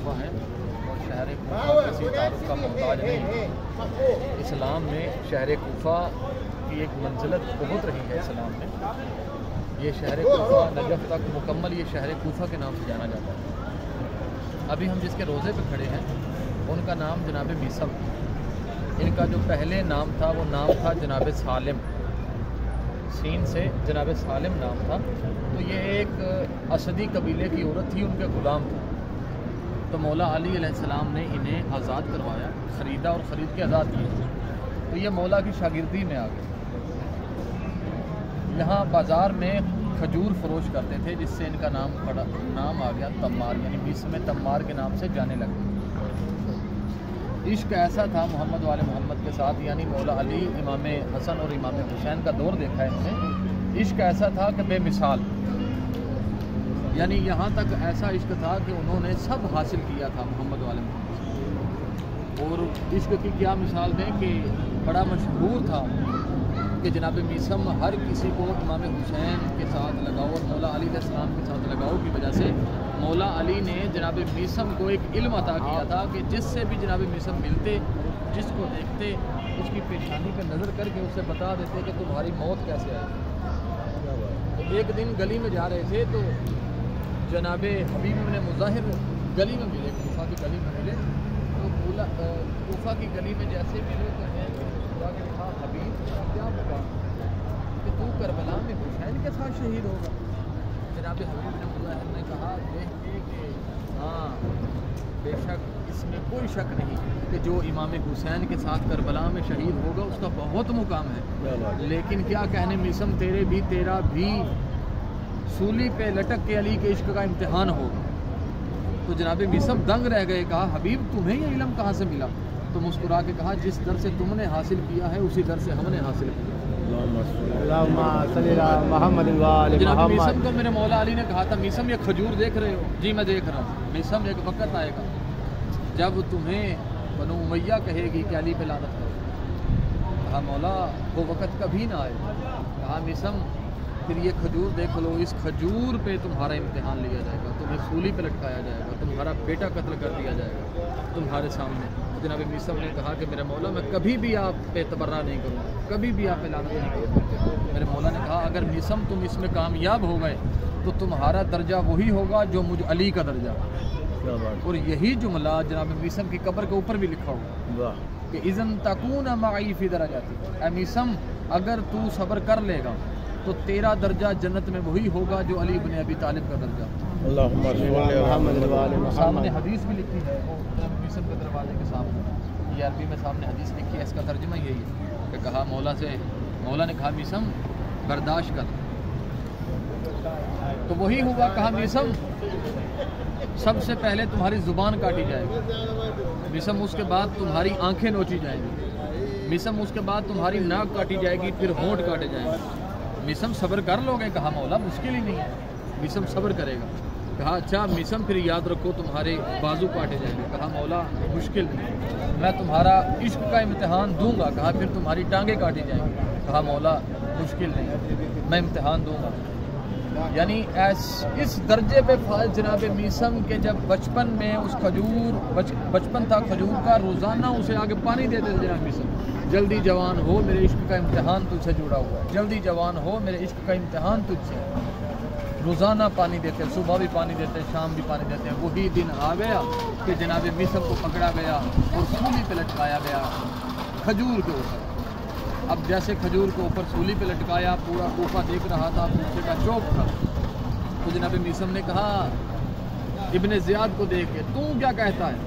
कूफा है और शहर कूफा किसी तारुफ का मोहताज नहीं। इस्लाम में शहर कूफा की एक मंजिलत बहुत रही है। इस्लाम में ये शहर कूफा नजफ़ तक मुकम्मल ये शहर कूफा के नाम से जाना जाता है। अभी हम जिसके रोज़े पे खड़े हैं उनका नाम जनाब मीसम, इनका जो पहले नाम था वो नाम था जनाब सालिम, सीन से जनाब सालिम नाम था। तो ये एक असदी कबीले की औरत थी, उनके ग़ुलाम था। तो मौला अली अलैहिस्सलाम ने इन्हें आज़ाद करवाया, ख़रीदा और ख़रीद के आज़ाद किया। तो ये मौला की शागिर्दी में आ गए। यहाँ बाज़ार में खजूर फरोश करते थे, जिससे इनका नाम आ गया तम्मार, यानी मीसम तम्मार के नाम से जाने लगे। इश्क ऐसा था मोहम्मद वाले मोहम्मद के साथ, यानी मौला अली, इमाम हसन और इमाम हुसैन का दौर देखा है इन्होंने। इश्क ऐसा था कि बेमिसाल, यानी यहाँ तक ऐसा इश्क था कि उन्होंने सब हासिल किया था मोहम्मद वाले मोहम्मद। और इश्क की क्या मिसाल दें कि बड़ा मशहूर था कि जनाब मीसम हर किसी को इमाम हुसैन के साथ लगाओ और मौला अली अलैहिस्सलाम के साथ लगाओ की वजह से मौला अली ने जनाब मीसम को एक इल्म अता किया था कि जिससे भी जनाब मीसम मिलते, जिसको देखते, उसकी पेशानी पर नज़र करके उससे बता देते कि तुम्हारी मौत कैसे आई। एक दिन गली में जा रहे थे तो जनाब हबीब इब्न मुज़ाहिर गली में मिले, कूफा की गली में मिले। तो कूफा की गली में जैसे मिले तो कहा हबीब क्या होगा कि तू करबला में हुसैन के साथ शहीद होगा। जनाब हबीब इब्न मुज़ाहिर ने कहा देख के कि हाँ बेशक इसमें कोई शक नहीं कि जो इमाम हुसैन के साथ करबला में शहीद होगा उसका बहुत मुकाम है। लेकिन क्या कहने मीसम, तेरा भी सूली पे लटक के अली के इश्क का इम्तिहान होगा। तो जनाब मीसम दंग रह गए, कहा हबीब तुम्हें ये इल्म कहाँ से मिला? तो मुस्कुरा के कहा जिस दर से तुमने हासिल किया है उसी दर से हमने हासिल किया। जनाब मीसम को मेरे मौला अली ने कहा था, मीसम ये खजूर देख रहे हो? जी मैं देख रहा हूँ। मीसम एक वक़्त आएगा जब तुम्हें बनु उमैया कहेगी कि अली पे लानत करो। कहा मौला वो वक़्त कभी ना आए। कहा मीसम फिर ये खजूर देख लो, इस खजूर पे तुम्हारा इम्तिहान लिया जाएगा, तुम्हें सूली पे लटकाया जाएगा, तुम्हारा बेटा कत्ल कर दिया जाएगा तुम्हारे सामने। जनाब मीसम ने कहा कि मेरे मौला मैं कभी भी आप पे तबर्रा नहीं करूँगा, कभी भी आप पे लानत नहीं करूँगा। मेरे मौला ने कहा अगर मीसम तुम इसमें कामयाब हो गए तो तुम्हारा दर्जा वही होगा जो मुझ अली का दर्जा। और यही जुमला जनाब मीसम की कब्र के ऊपर भी लिखा होगा कि इज़न तकून माई फी दरजाती, ऐ मीसम अगर तू सब्र कर लेगा तो तेरा दर्जा जन्नत में वही होगा जो अली इब्न अबी तालिब का दर्जा। सामने हदीस भी लिखी है मीसम के दरवाजे के सामने, ये अरबी में सामने हदीस लिखी है, इसका तर्जुमा यही है कि कहा मौला ने कहा मीसम बर्दाश्त कर। तो वही हुआ। कहा मीसम सबसे पहले तुम्हारी ज़ुबान काटी जाएगी, मीसम उसके बाद तुम्हारी आंखें नोची जाएंगी, मीसम उसके बाद तुम्हारी नाक काटी जाएगी, फिर होंठ काटे जाएंगे। मीसम सब्र कर लोगे? कहा मौला मुश्किल ही नहीं है। मीसम सब्र करेगा। कहा अच्छा मीसम फिर याद रखो तुम्हारे बाजू काटे जाएंगे। कहा मौला मुश्किल नहीं, मैं तुम्हारा इश्क का इम्तिहान दूंगा। कहा फिर तुम्हारी टांगें काटी जाएंगी। कहा मौला मुश्किल नहीं, मैं इम्तिहान दूंगा। यानी इस दर्जे पे जनाब मीसम के जब बचपन में उस बचपन था खजूर का, रोज़ाना उसे आगे पानी देते थे जनाब मीसम। जल्दी जवान हो मेरे इश्क का इम्तिहान तुझसे जुड़ा हुआ है, जल्दी जवान हो मेरे इश्क का इम्तिहान तुझसे। रोज़ाना पानी देते, सुबह भी पानी देते, शाम भी पानी देते। वही दिन आ गया कि जनाब मीसम को पकड़ा गया और सूली पे लटकाया गया खजूर के ऊपर। अब जैसे खजूर के ऊपर सूली पे लटकाया, पूरा कूफा देख रहा था, कूफे का चौक था। तो जनाब मीसम ने कहा इब्ने ज़ियाद को देख के, तू क्या कहता है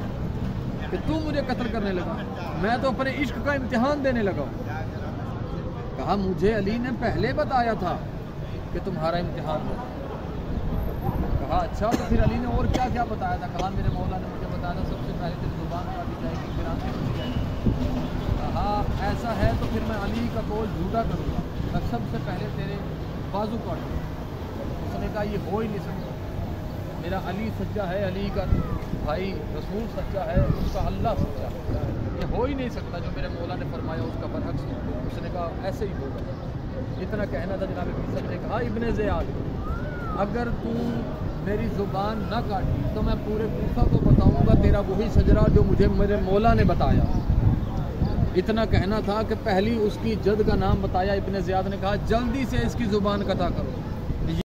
कि तू मुझे कत्ल करने लगा? मैं तो अपने इश्क का इम्तिहान देने लगा। कहा मुझे अली ने पहले बताया था कि तुम्हारा इम्तिहान है। कहा अच्छा तो फिर अली ने और क्या क्या बताया था? कहा मेरे मौला ने मुझे बताया था सबसे पहले तेरी ज़ुबान काटी जाएगी, फिर आंखें टूट जाएगी। कहा ऐसा है तो फिर मैं अली का कौल झूठा करूँगा, मैं सबसे पहले तेरे बाजू काटूँगा। उसने कहा ये हो ही नहीं सकता, मेरा अली सच्चा है, अली का भाई रसूल सच्चा है, उसका अल्लाह सच्चा है, ये हो ही नहीं सकता जो मेरे मौला ने फरमाया उसका बरअक्स हो। उसने कहा ऐसे ही होगा। इतना कहना था। जनाब मीसम ने कहा इब्ने ज़ियाद अगर तू मेरी ज़ुबान न काटी तो मैं पूरे कूफा को बताऊंगा तेरा वही सजरा जो मुझे मेरे मौला ने बताया। इतना कहना था कि पहली उसकी जद का नाम बताया। इब्ने ज़ियाद ने कहा जल्दी से इसकी ज़ुबान कता करो।